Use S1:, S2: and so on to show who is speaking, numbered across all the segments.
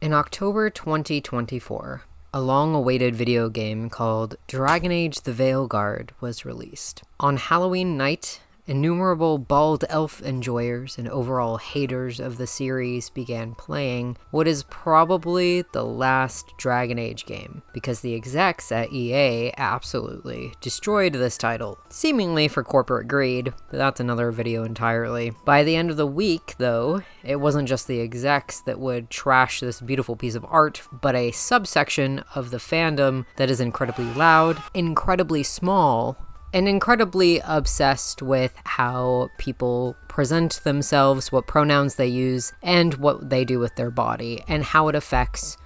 S1: In October 2024, a long-awaited video game called Dragon Age: The Veilguard was released. On Halloween night, innumerable bald elf enjoyers and overall haters of the series began playing what is probably the last Dragon Age game, because the execs at EA absolutely destroyed this title, seemingly for corporate greed, but that's another video entirely. By the end of the week, though, it wasn't just the execs that would trash this beautiful piece of art, but a subsection of the fandom that is incredibly loud, incredibly small, and incredibly obsessed with how people present themselves, what pronouns they use, and what they do with their body, and how it affects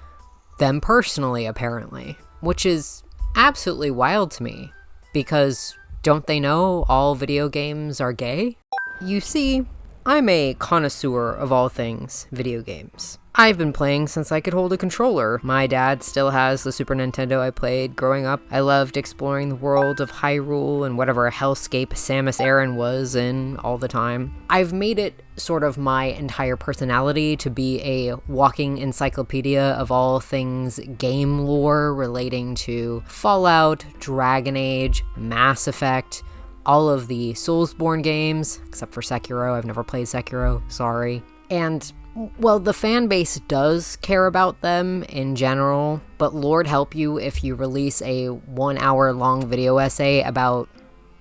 S1: them personally, apparently. Which is absolutely wild to me, because don't they know all video games are gay? You see, I'm a connoisseur of all things video games. I've been playing since I could hold a controller. My dad still has the Super Nintendo I played growing up. I loved exploring the world of Hyrule and whatever hellscape Samus Aran was in all the time. I've made it sort of my entire personality to be a walking encyclopedia of all things game lore relating to Fallout, Dragon Age, Mass Effect, all of the Soulsborne games, except for Sekiro. I've never played Sekiro, sorry. And well, the fan base does care about them in general, but Lord help you if you release a 1 hour long video essay about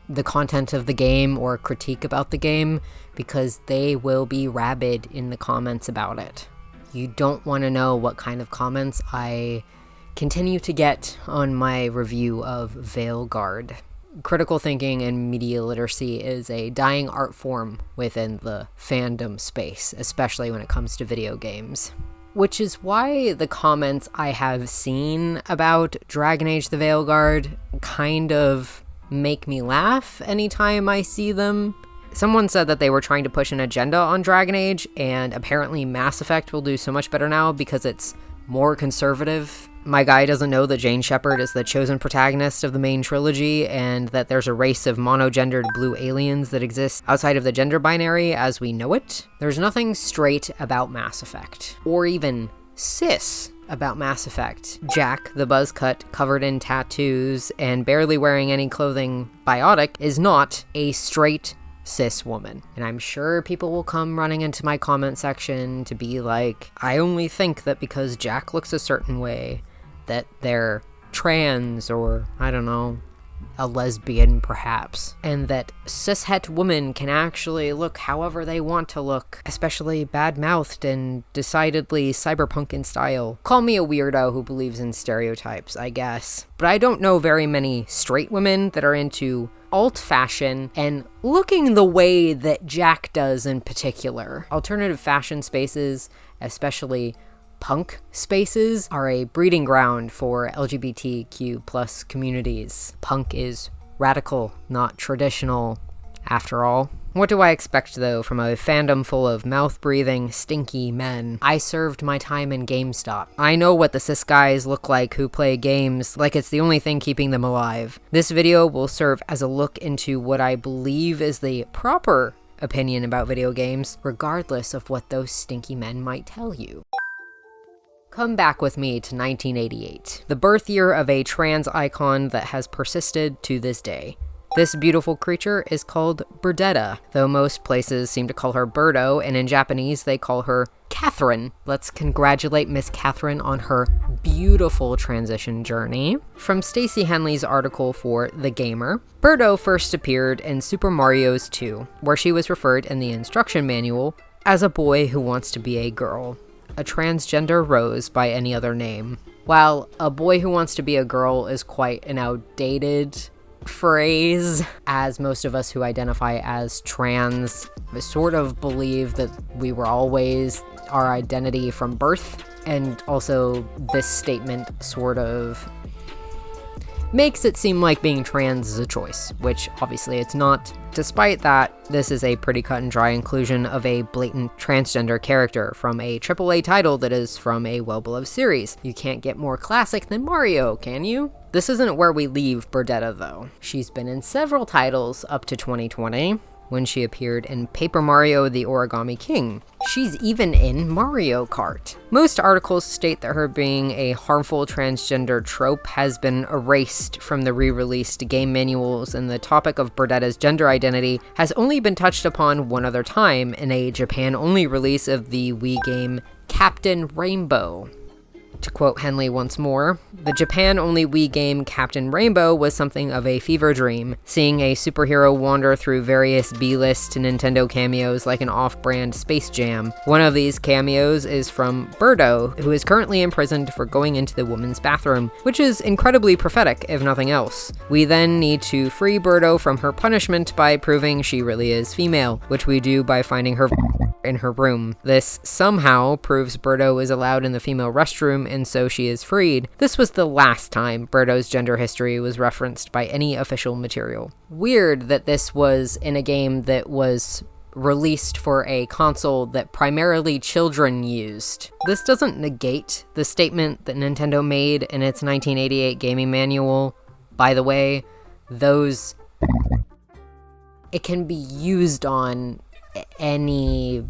S1: the content of the game or critique about the game, because they will be rabid in the comments about it. You don't want to know what kind of comments I continue to get on my review of Veilguard. Critical thinking and media literacy is a dying art form within the fandom space, especially when it comes to video games. Which is why the comments I have seen about Dragon Age: The Veilguard kind of make me laugh anytime I see them. Someone said that they were trying to push an agenda on Dragon Age, and apparently Mass Effect will do so much better now because it's more conservative. My guy doesn't know that Jane Shepard is the chosen protagonist of the main trilogy, and that there's a race of monogendered blue aliens that exists outside of the gender binary as we know it. There's nothing straight about Mass Effect, or even cis about Mass Effect. Jack, the buzzcut, covered in tattoos and barely wearing any clothing biotic, is not a straight cis woman. And I'm sure people will come running into my comment section to be like, I only think that because Jack looks a certain way that they're trans, or I don't know, a lesbian perhaps, and that cishet women can actually look however they want to look, especially bad-mouthed and decidedly cyberpunk in style. Call me a weirdo who believes in stereotypes, I guess. But I don't know very many straight women that are into alt fashion and looking the way that Jack does in particular. Alternative fashion spaces, especially punk spaces, are a breeding ground for LGBTQ plus communities. Punk is radical, not traditional, after all. What do I expect, though, from a fandom full of mouth-breathing, stinky men? I served my time in GameStop. I know what the cis guys look like who play games like it's the only thing keeping them alive. This video will serve as a look into what I believe is the proper opinion about video games, regardless of what those stinky men might tell you. Come back with me to 1988, the birth year of a trans icon that has persisted to this day. This beautiful creature is called Burdetta, though most places seem to call her Birdo, and in Japanese they call her Catherine. Let's congratulate Miss Catherine on her beautiful transition journey. From Stacey Henley's article for The Gamer, Birdo first appeared in Super Mario's 2, where she was referred in the instruction manual as a boy who wants to be a girl. A transgender rose by any other name. While a boy who wants to be a girl is quite an outdated phrase, as most of us who identify as trans sort of believe that we were always our identity from birth, and also this statement sort of makes it seem like being trans is a choice, which obviously it's not. Despite that, this is a pretty cut and dry inclusion of a blatant transgender character from a AAA title that is from a well-beloved series. You can't get more classic than Mario, can you? This isn't where we leave Burdetta, though. She's been in several titles up to 2020, when she appeared in Paper Mario: The Origami King. She's even in Mario Kart. Most articles state that her being a harmful transgender trope has been erased from the re-released game manuals, and the topic of Berdetta's gender identity has only been touched upon one other time in a Japan-only release of the Wii game Captain Rainbow. To quote Henley once more, the Japan-only Wii game Captain Rainbow was something of a fever dream, seeing a superhero wander through various B-list Nintendo cameos like an off-brand Space Jam. One of these cameos is from Birdo, who is currently imprisoned for going into the women's bathroom, which is incredibly prophetic, if nothing else. We then need to free Birdo from her punishment by proving she really is female, which we do by finding her in her room. This somehow proves Birdo is allowed in the female restroom, and so she is freed. This was the last time Birdo's gender history was referenced by any official material. Weird that this was in a game that was released for a console that primarily children used. This doesn't negate the statement that Nintendo made in its 1988 gaming manual. By the way, it can be used on any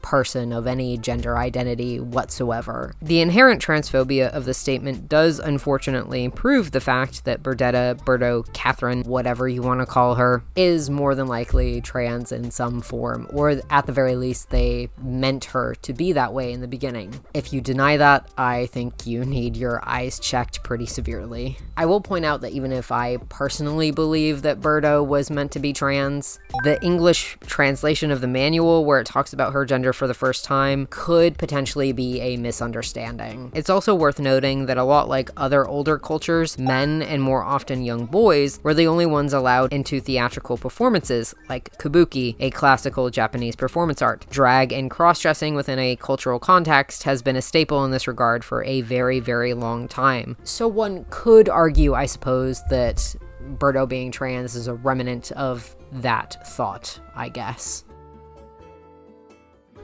S1: person of any gender identity whatsoever. The inherent transphobia of the statement does unfortunately prove the fact that Berdetta, Birdo, Catherine, whatever you want to call her, is more than likely trans in some form, or at the very least they meant her to be that way in the beginning. If you deny that, I think you need your eyes checked pretty severely. I will point out that even if I personally believe that Birdo was meant to be trans, the English translation of the manual where it talks about her gender for the first time could potentially be a misunderstanding. It's also worth noting that a lot like other older cultures, men, and more often young boys, were the only ones allowed into theatrical performances, like kabuki, a classical Japanese performance art. Drag and cross-dressing within a cultural context has been a staple in this regard for a very, very long time. So one could argue, I suppose, that Birdo being trans is a remnant of that thought, I guess.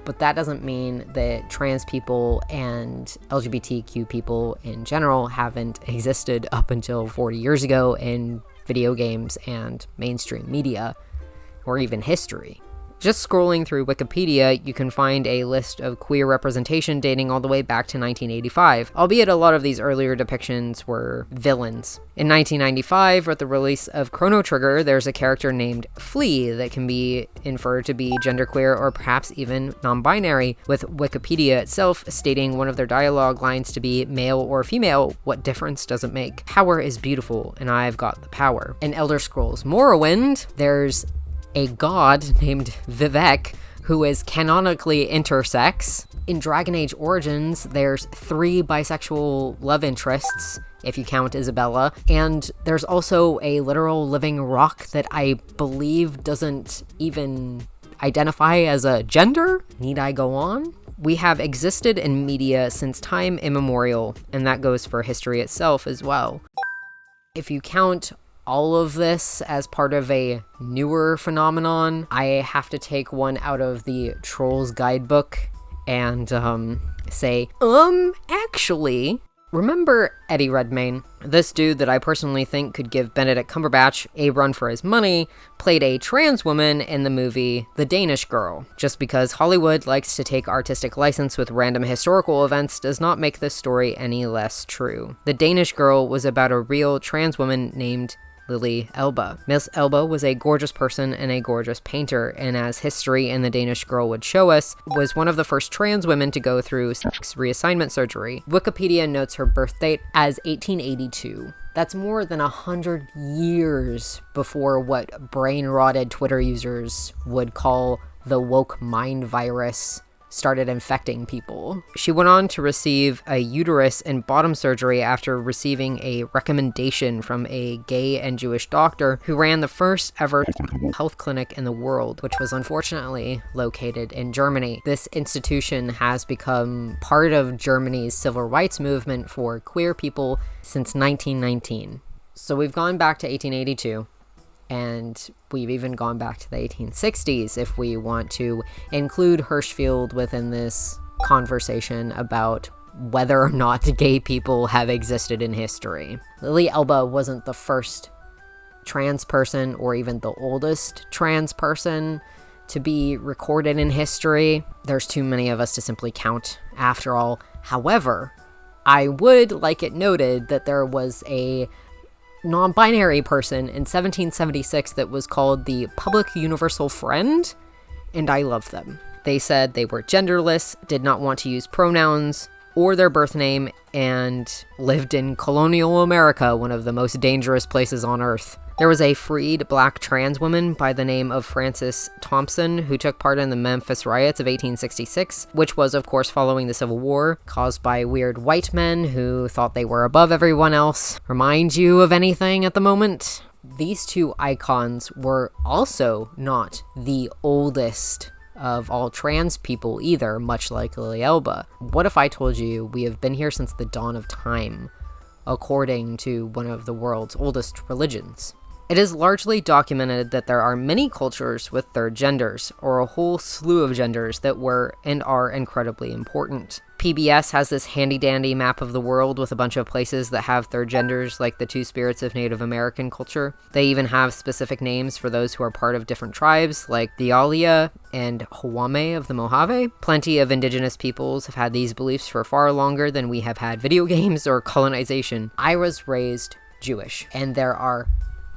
S1: But that doesn't mean that trans people and LGBTQ people in general haven't existed up until 40 years ago in video games and mainstream media, or even history. Just scrolling through Wikipedia, you can find a list of queer representation dating all the way back to 1985, albeit a lot of these earlier depictions were villains. In 1995, with the release of Chrono Trigger, there's a character named Flea that can be inferred to be genderqueer or perhaps even non-binary, with Wikipedia itself stating one of their dialogue lines to be male or female. What difference does it make? Power is beautiful, and I've got the power. In Elder Scrolls Morrowind, there's a god named Vivek who is canonically intersex. In Dragon Age Origins, there's 3 bisexual love interests, if you count Isabella, and there's also a literal living rock that I believe doesn't even identify as a gender. Need I go on? We have existed in media since time immemorial, and that goes for history itself as well. If you count all of this as part of a newer phenomenon, I have to take one out of the Trolls Guidebook and say, actually, remember Eddie Redmayne? This dude that I personally think could give Benedict Cumberbatch a run for his money played a trans woman in the movie The Danish Girl. Just because Hollywood likes to take artistic license with random historical events does not make this story any less true. The Danish Girl was about a real trans woman named Lily Elba. Miss Elba was a gorgeous person and a gorgeous painter, and as history and The Danish Girl would show us, was one of the first trans women to go through sex reassignment surgery. Wikipedia notes her birth date as 1882. That's more than 100 years before what brain-rotted Twitter users would call the woke mind virus started infecting people. She went on to receive a uterus and bottom surgery after receiving a recommendation from a gay and Jewish doctor who ran the first ever health clinic in the world, which was unfortunately located in Germany. This institution has become part of Germany's civil rights movement for queer people since 1919. So we've gone back to 1882. And we've even gone back to the 1860s if we want to include Hirschfeld within this conversation about whether or not gay people have existed in history. Lily Elba wasn't the first trans person or even the oldest trans person to be recorded in history. There's too many of us to simply count after all. However, I would like it noted that there was a non-binary person in 1776 that was called the Public Universal Friend, and I love them. They said they were genderless, did not want to use pronouns or their birth name, and lived in colonial America, one of the most dangerous places on Earth. There was a freed black trans woman by the name of Frances Thompson who took part in the Memphis riots of 1866, which was, of course, following the Civil War, caused by weird white men who thought they were above everyone else. Remind you of anything at the moment? These two icons were also not the oldest of all trans people either, much like Lily Elba. What if I told you we have been here since the dawn of time, according to one of the world's oldest religions? It is largely documented that there are many cultures with third genders, or a whole slew of genders that were and are incredibly important. PBS has this handy-dandy map of the world with a bunch of places that have third genders, like the two spirits of Native American culture. They even have specific names for those who are part of different tribes, like the Alia and Hawame of the Mojave. Plenty of indigenous peoples have had these beliefs for far longer than we have had video games or colonization. I was raised Jewish, and there are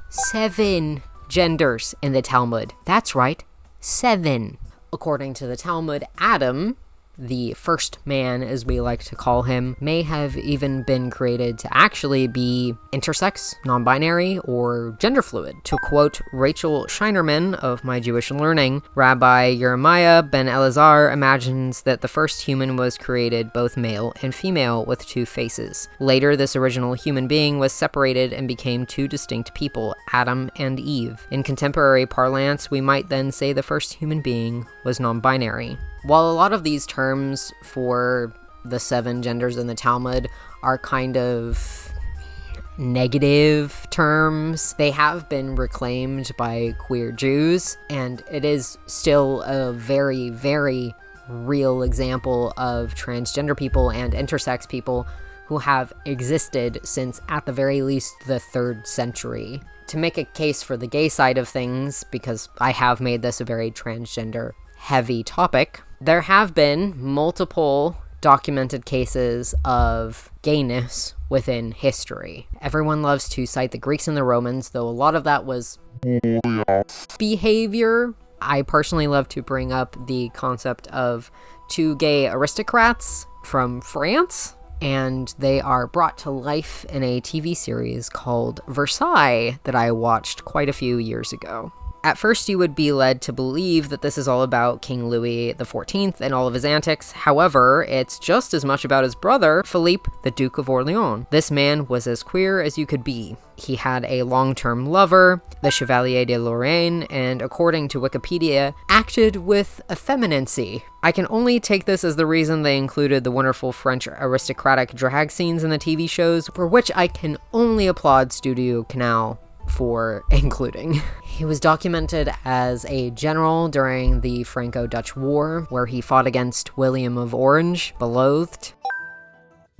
S1: 7 genders in the Talmud. That's right, 7. According to the Talmud, Adam, the first man, as we like to call him, may have even been created to actually be intersex, non-binary, or gender fluid. To quote Rachel Scheinerman of My Jewish Learning, Rabbi Jeremiah ben Elazar imagines that the first human was created both male and female with 2 faces. Later, this original human being was separated and became 2 distinct people, Adam and Eve. In contemporary parlance, we might then say the first human being was non-binary. While a lot of these terms for the 7 genders in the Talmud are kind of negative terms, they have been reclaimed by queer Jews, and it is still a very, very real example of transgender people and intersex people who have existed since at the very least the 3rd century. To make a case for the gay side of things, because I have made this a very transgender heavy topic, there have been multiple documented cases of gayness within history. Everyone loves to cite the Greeks and the Romans, though a lot of that was behavior. I personally love to bring up the concept of 2 gay aristocrats from France, and they are brought to life in a TV series called Versailles that I watched quite a few years ago. At first, you would be led to believe that this is all about King Louis XIV and all of his antics. However, it's just as much about his brother, Philippe, the Duke of Orleans. This man was as queer as you could be. He had a long-term lover, the Chevalier de Lorraine, and according to Wikipedia, acted with effeminacy. I can only take this as the reason they included the wonderful French aristocratic drag scenes in the TV shows, for which I can only applaud Studio Canal for including. He was documented as a general during the Franco-Dutch War, where he fought against William of Orange, beloved.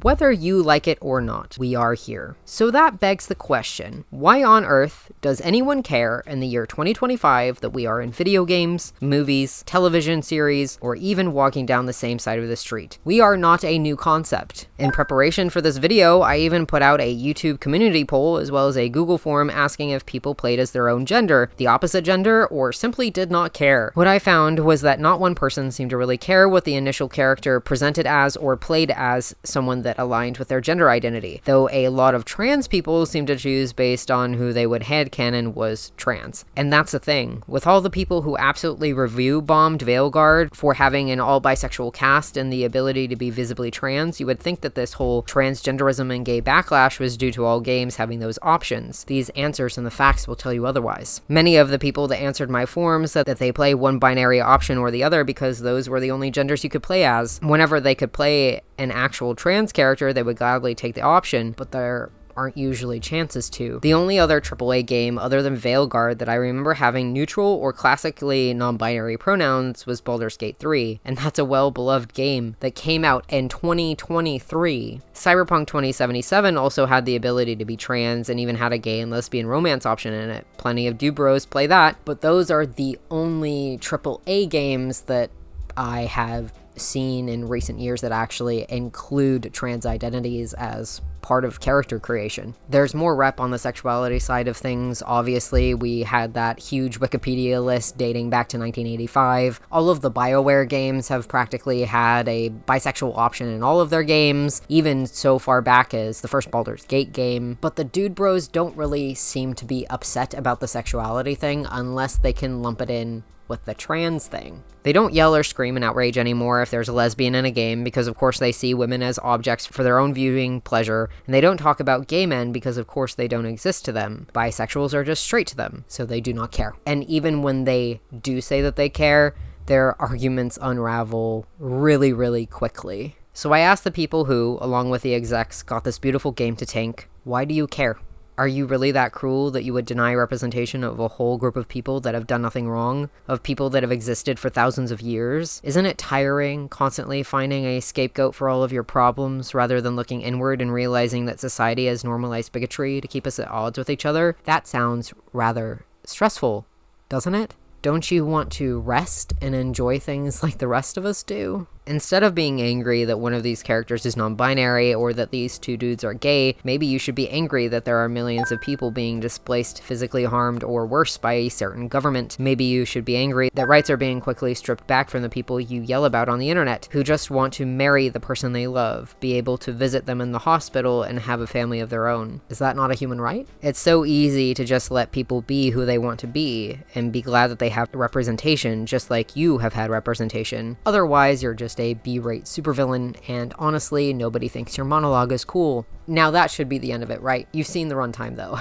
S1: Whether you like it or not, we are here. So that begs the question, why on earth does anyone care in the year 2025 that we are in video games, movies, television series, or even walking down the same side of the street? We are not a new concept. In preparation for this video, I even put out a YouTube community poll as well as a Google form asking if people played as their own gender, the opposite gender, or simply did not care. What I found was that not one person seemed to really care what the initial character presented as or played as someone that aligned with their gender identity, though a lot of trans people seem to choose based on who they would headcanon was trans. And that's the thing. With all the people who absolutely review-bombed Veilguard for having an all-bisexual cast and the ability to be visibly trans, you would think that this whole transgenderism and gay backlash was due to all games having those options. These answers and the facts will tell you otherwise. Many of the people that answered my forums said that they play one binary option or the other because those were the only genders you could play as. Whenever they could play an actual trans character, they would gladly take the option, but there aren't usually chances to. The only other AAA game other than Veilguard that I remember having neutral or classically non-binary pronouns was Baldur's Gate 3, and that's a well-beloved game that came out in 2023. Cyberpunk 2077 also had the ability to be trans and even had a gay and lesbian romance option in it. Plenty of dude bros play that, but those are the only AAA games that I have seen in recent years that actually include trans identities as part of character creation. There's more rep on the sexuality side of things. Obviously, we had that huge Wikipedia list dating back to 1985. All of the BioWare games have practically had a bisexual option in all of their games, even so far back as the first Baldur's Gate game. But the dude bros don't really seem to be upset about the sexuality thing unless they can lump it in with the trans thing. They don't yell or scream in outrage anymore if there's a lesbian in a game because of course they see women as objects for their own viewing pleasure, and they don't talk about gay men because of course they don't exist to them. Bisexuals are just straight to them, so they do not care. And even when they do say that they care, their arguments unravel really, really quickly. So I asked the people who, along with the execs, got this beautiful game to tank, why do you care? Are you really that cruel that you would deny representation of a whole group of people that have done nothing wrong? Of people that have existed for thousands of years? Isn't it tiring constantly finding a scapegoat for all of your problems rather than looking inward and realizing that society has normalized bigotry to keep us at odds with each other? That sounds rather stressful, doesn't it? Don't you want to rest and enjoy things like the rest of us do? Instead of being angry that one of these characters is non-binary or that these two dudes are gay, maybe you should be angry that there are millions of people being displaced, physically harmed, or worse by a certain government. Maybe you should be angry that rights are being quickly stripped back from the people you yell about on the internet, who just want to marry the person they love, be able to visit them in the hospital, and have a family of their own. Is that not a human right? It's so easy to just let people be who they want to be, and be glad that they have representation, just like you have had representation. Otherwise, you're just a B-rate supervillain, and honestly, nobody thinks your monologue is cool. Now that should be the end of it, right? You've seen the runtime though.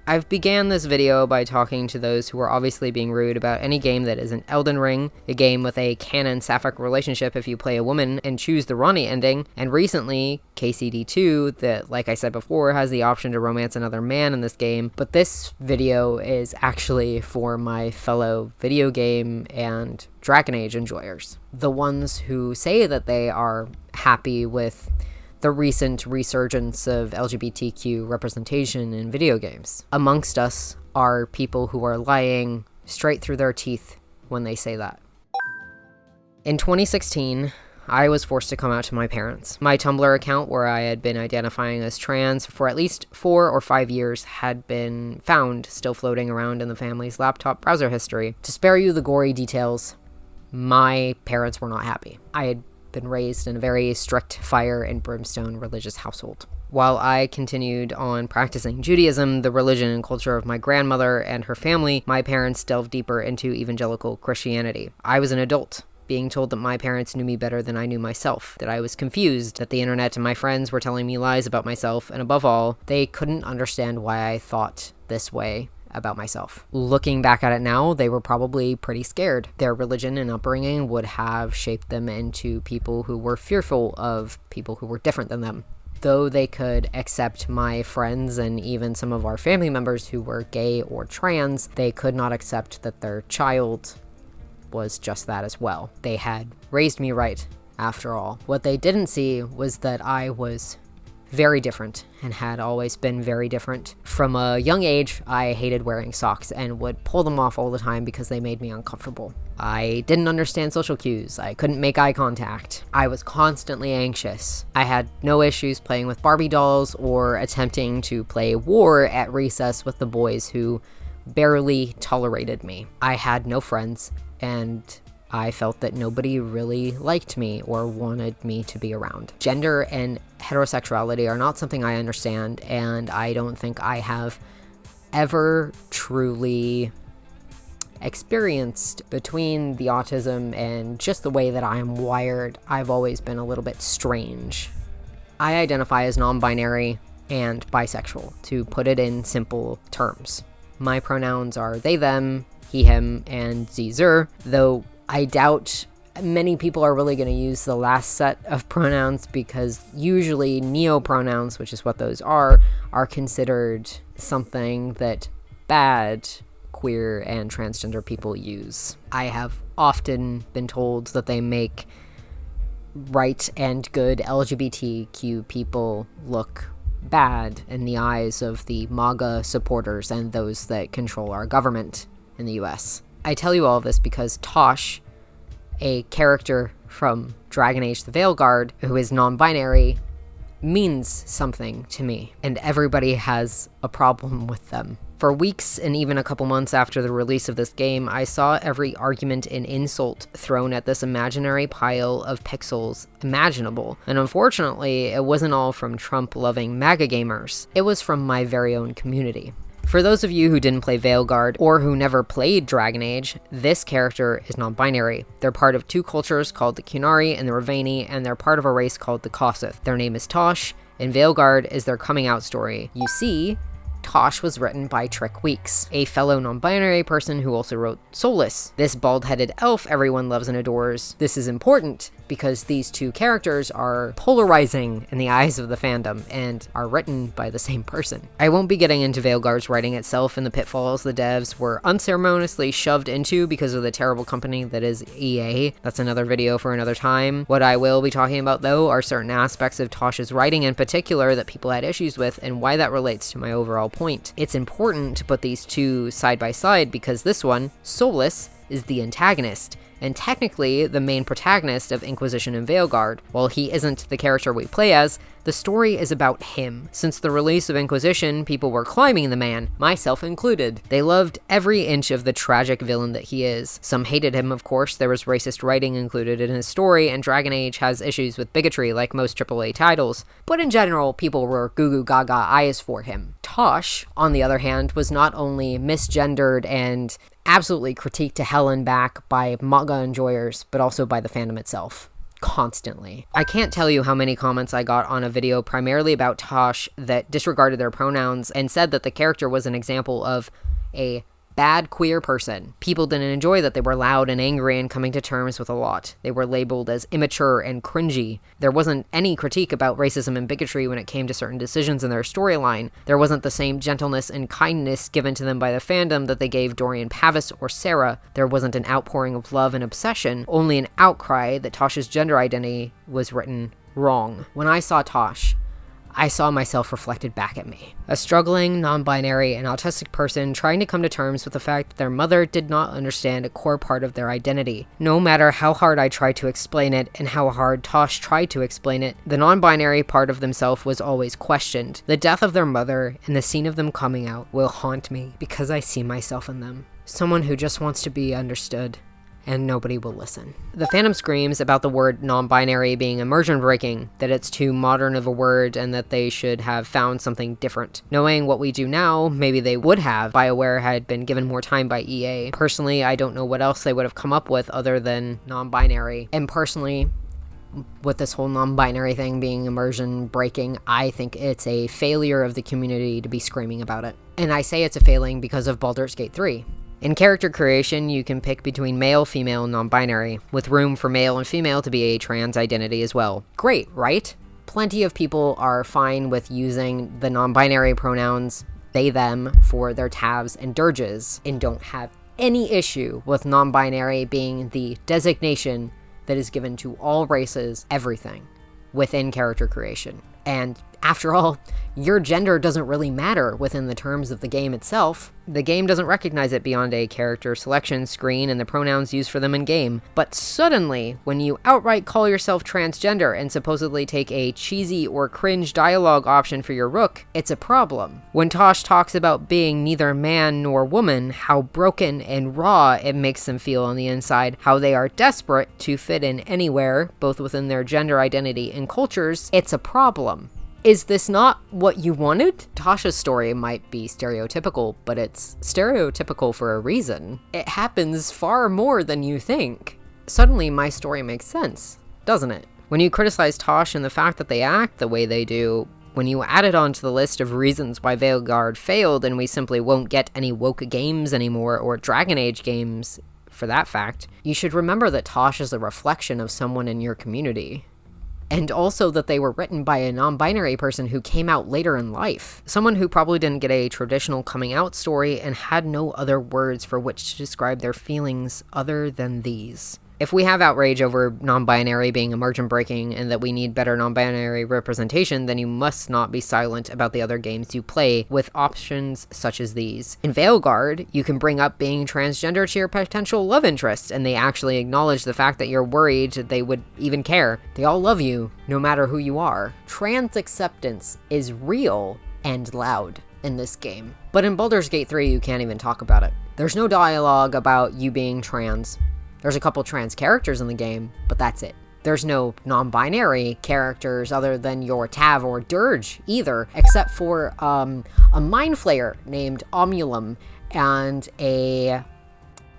S1: I've began this video by talking to those who are obviously being rude about any game that isn't Elden Ring, a game with a canon-sapphic relationship if you play a woman and choose the Ronnie ending, and recently, KCD2, that, like I said before, has the option to romance another man in this game, but this video is actually for my fellow video game and Dragon Age enjoyers. The ones who say that they are happy with the recent resurgence of LGBTQ representation in video games. Amongst us are people who are lying straight through their teeth when they say that. In 2016, I was forced to come out to my parents. My Tumblr account, where I had been identifying as trans for at least 4 or 5 years, had been found still floating around in the family's laptop browser history. To spare you the gory details, my parents were not happy. I had been raised in a very strict fire and brimstone religious household. While I continued on practicing Judaism, the religion and culture of my grandmother and her family, my parents delved deeper into evangelical Christianity. I was an adult, being told that my parents knew me better than I knew myself, that I was confused, that the internet and my friends were telling me lies about myself, and above all, they couldn't understand why I thought this way about myself. Looking back at it now, they were probably pretty scared. Their religion and upbringing would have shaped them into people who were fearful of people who were different than them. Though they could accept my friends and even some of our family members who were gay or trans, they could not accept that their child was just that as well. They had raised me right, after all. What they didn't see was that I was very different and had always been very different. From a young age, I hated wearing socks and would pull them off all the time because they made me uncomfortable. I didn't understand social cues. I couldn't make eye contact. I was constantly anxious. I had no issues playing with Barbie dolls or attempting to play war at recess with the boys who barely tolerated me. I had no friends, and I felt that nobody really liked me or wanted me to be around. Gender and heterosexuality are not something I understand, and I don't think I have ever truly experienced. Between the autism and just the way that I am wired, I've always been a little bit strange. I identify as non-binary and bisexual, to put it in simple terms. My pronouns are they, them, he, him, and sie, zer, though I doubt many people are really going to use the last set of pronouns because usually neopronouns, which is what those are considered something that bad queer and transgender people use. I have often been told that they make right and good LGBTQ people look bad in the eyes of the MAGA supporters and those that control our government in the US. I tell you all this because Tosh, a character from Dragon Age the Veilguard who is non-binary, means something to me, and everybody has a problem with them. For weeks and even a couple months after the release of this game, I saw every argument and insult thrown at this imaginary pile of pixels imaginable, and unfortunately, it wasn't all from Trump-loving MAGA gamers. It was from my very own community. For those of you who didn't play Veilguard or who never played Dragon Age, this character is non-binary. They're part of two cultures called the Qunari and the Ravani, and they're part of a race called the Kossith. Their name is Tosh, and Veilguard is their coming out story. You see, Tosh was written by Trick Weeks, a fellow non-binary person who also wrote Soulless, this bald-headed elf everyone loves and adores. This is important because these two characters are polarizing in the eyes of the fandom and are written by the same person. I won't be getting into Veilguard's writing itself and the pitfalls the devs were unceremoniously shoved into because of the terrible company that is EA. That's another video for another time. What I will be talking about, though, are certain aspects of Tosh's writing in particular that people had issues with and why that relates to my overall point. It's important to put these two side by side because this one, Soulless, is the antagonist, and technically the main protagonist of Inquisition and Veilguard. While he isn't the character we play as, the story is about him. Since the release of Inquisition, people were climbing the man, myself included. They loved every inch of the tragic villain that he is. Some hated him, of course. There was racist writing included in his story, and Dragon Age has issues with bigotry like most AAA titles. But in general, people were goo-goo gaga eyes for him. Tosh, on the other hand, was not only misgendered and absolutely critiqued to hell and back by MAGA enjoyers, but also by the fandom itself. Constantly. I can't tell you how many comments I got on a video primarily about Tosh that disregarded their pronouns and said that the character was an example of a bad queer person. People didn't enjoy that they were loud and angry and coming to terms with a lot. They were labeled as immature and cringy. There wasn't any critique about racism and bigotry when it came to certain decisions in their storyline. There wasn't the same gentleness and kindness given to them by the fandom that they gave Dorian Pavis or Sarah. There wasn't an outpouring of love and obsession, only an outcry that Tosh's gender identity was written wrong. When I saw Tosh, I saw myself reflected back at me. A struggling, non-binary, and autistic person trying to come to terms with the fact that their mother did not understand a core part of their identity. No matter how hard I tried to explain it, and how hard Tosh tried to explain it, the non-binary part of themselves was always questioned. The death of their mother, and the scene of them coming out, will haunt me because I see myself in them. Someone who just wants to be understood. And nobody will listen. The fandom screams about the word non-binary being immersion breaking, that it's too modern of a word and that they should have found something different. Knowing what we do now, maybe they would have. BioWare had been given more time by EA. Personally, I don't know what else they would have come up with other than non-binary. And personally, with this whole non-binary thing being immersion breaking, I think it's a failure of the community to be screaming about it. And I say it's a failing because of Baldur's Gate 3. In character creation, you can pick between male, female, and non-binary, with room for male and female to be a trans identity as well. Great, right? Plenty of people are fine with using the non-binary pronouns they, them for their tabs and dirges, and don't have any issue with non-binary being the designation that is given to all races, everything, within character creation. And after all, your gender doesn't really matter within the terms of the game itself. The game doesn't recognize it beyond a character selection screen and the pronouns used for them in-game. But suddenly, when you outright call yourself transgender and supposedly take a cheesy or cringe dialogue option for your rook, it's a problem. When Tosh talks about being neither man nor woman, how broken and raw it makes them feel on the inside, how they are desperate to fit in anywhere, both within their gender identity and cultures, it's a problem. Is this not what you wanted? Tasha's story might be stereotypical, but it's stereotypical for a reason. It happens far more than you think. Suddenly, my story makes sense, doesn't it? When you criticize Tosh and the fact that they act the way they do, when you add it onto the list of reasons why Veilguard failed and we simply won't get any woke games anymore or Dragon Age games for that fact, you should remember that Tosh is a reflection of someone in your community. And also that they were written by a non-binary person who came out later in life. Someone who probably didn't get a traditional coming out story and had no other words for which to describe their feelings other than these. If we have outrage over non-binary being immersion breaking and that we need better non-binary representation, then you must not be silent about the other games you play with options such as these. In Veilguard, you can bring up being transgender to your potential love interest, and they actually acknowledge the fact that you're worried they would even care. They all love you, no matter who you are. Trans acceptance is real and loud in this game. But in Baldur's Gate 3, you can't even talk about it. There's no dialogue about you being trans. There's a couple trans characters in the game, but that's it. There's no non-binary characters other than your Tav or Dirge either, except for a Mind Flayer named Omulum and a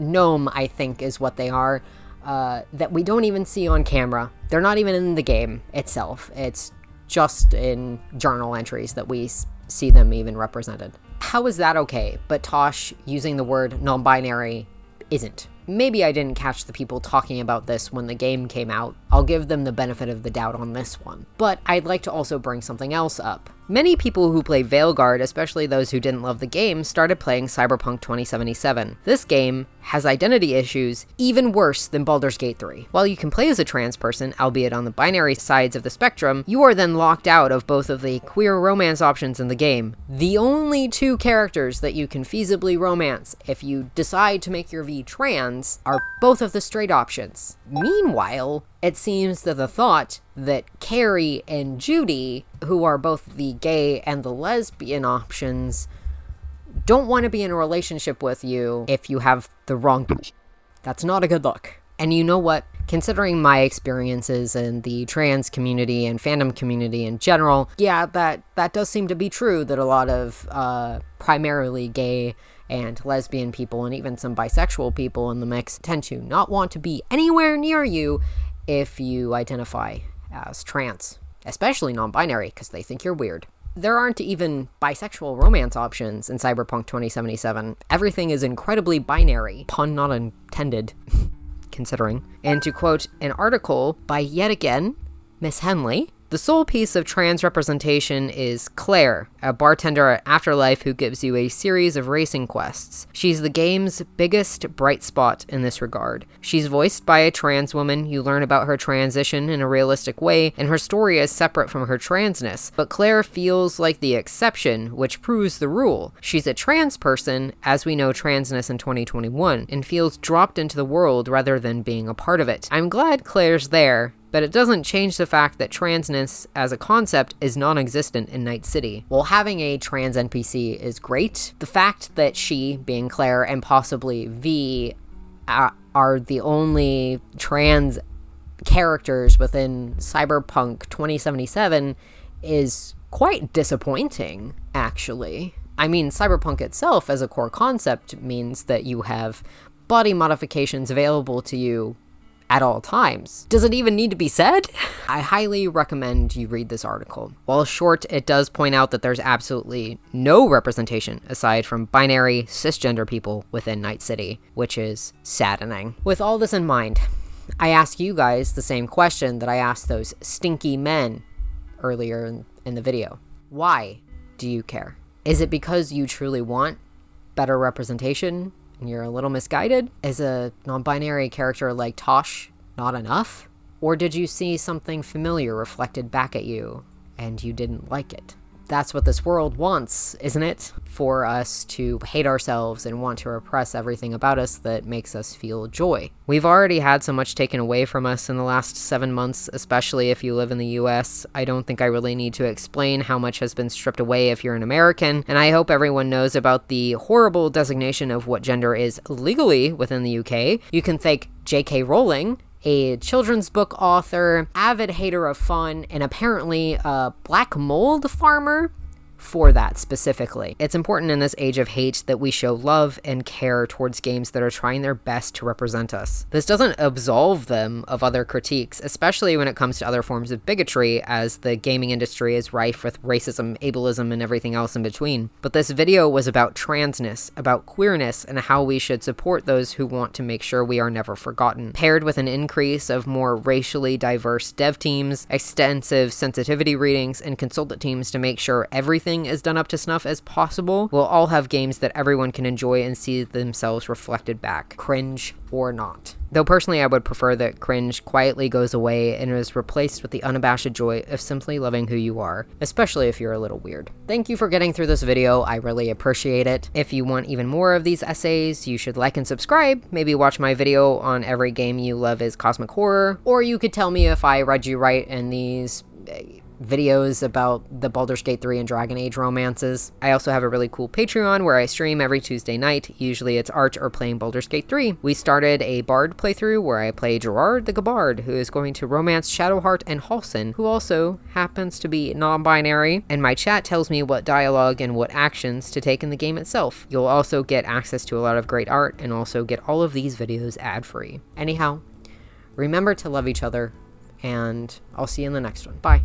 S1: gnome, I think is what they are, that we don't even see on camera. They're not even in the game itself. It's just in journal entries that we see them even represented. How is that okay, but Tosh using the word non-binary isn't? Maybe I didn't catch the people talking about this when the game came out. I'll give them the benefit of the doubt on this one. But I'd like to also bring something else up. Many people who play Veilguard, especially those who didn't love the game, started playing Cyberpunk 2077. This game has identity issues even worse than Baldur's Gate 3. While you can play as a trans person, albeit on the binary sides of the spectrum, you are then locked out of both of the queer romance options in the game. The only two characters that you can feasibly romance if you decide to make your V trans are both of the straight options. Meanwhile, it seems that the thought that Carrie and Judy, who are both the gay and the lesbian options, don't want to be in a relationship with you if you have the wrong... That's not a good look. And you know what? Considering my experiences in the trans community and fandom community in general, yeah, that does seem to be true, that a lot of primarily gay and lesbian people and even some bisexual people in the mix tend to not want to be anywhere near you if you identify as trans, especially non-binary, because they think you're weird. There aren't even bisexual romance options in Cyberpunk 2077. Everything is incredibly binary, pun not intended, considering. And to quote an article by yet again, Miss Henley, the sole piece of trans representation is Claire, a bartender at Afterlife who gives you a series of racing quests. She's the game's biggest bright spot in this regard. She's voiced by a trans woman. You learn about her transition in a realistic way, and her story is separate from her transness. But Claire feels like the exception, which proves the rule. She's a trans person, as we know transness in 2021, and feels dropped into the world rather than being a part of it. I'm glad Claire's there, but it doesn't change the fact that transness as a concept is non-existent in Night City. While having a trans NPC is great, the fact that she, being Claire, and possibly V, are the only trans characters within Cyberpunk 2077 is quite disappointing, actually. I mean, Cyberpunk itself as a core concept means that you have body modifications available to you at all times. Does it even need to be said? I highly recommend you read this article. While short, it does point out that there's absolutely no representation aside from binary, cisgender people within Night City, which is saddening. With all this in mind, I ask you guys the same question that I asked those stinky men earlier in the video. Why do you care? Is it because you truly want better representation and you're a little misguided? Is a non-binary character like Tosh not enough? Or did you see something familiar reflected back at you and you didn't like it? That's what this world wants, isn't it? For us to hate ourselves and want to repress everything about us that makes us feel joy. We've already had so much taken away from us in the last 7 months, especially if you live in the US. I don't think I really need to explain how much has been stripped away if you're an American, and I hope everyone knows about the horrible designation of what gender is legally within the UK. You can thank J.K. Rowling, a children's book author, avid hater of fun, and apparently a black mold farmer for that specifically. It's important in this age of hate that we show love and care towards games that are trying their best to represent us. This doesn't absolve them of other critiques, especially when it comes to other forms of bigotry, as the gaming industry is rife with racism, ableism, and everything else in between. But this video was about transness, about queerness, and how we should support those who want to make sure we are never forgotten. Paired with an increase of more racially diverse dev teams, extensive sensitivity readings, and consultant teams to make sure everything is done up to snuff as possible, we'll all have games that everyone can enjoy and see themselves reflected back, cringe or not. Though personally I would prefer that cringe quietly goes away and is replaced with the unabashed joy of simply loving who you are, especially if you're a little weird. Thank you for getting through this video, I really appreciate it. If you want even more of these essays, you should like and subscribe, maybe watch my video on every game you love is cosmic horror, or you could tell me if I read you right in these videos about the Baldur's Gate 3 and Dragon Age romances. I also have a really cool Patreon where I stream every Tuesday night. Usually it's art or playing Baldur's Gate 3. We started a bard playthrough where I play Gerard the Gabard, who is going to romance Shadowheart and Halsin, who also happens to be non-binary, and my chat tells me what dialogue and what actions to take in the game itself. You'll also get access to a lot of great art and also get all of these videos ad-free. Anyhow, remember to love each other, and I'll see you in the next one. Bye.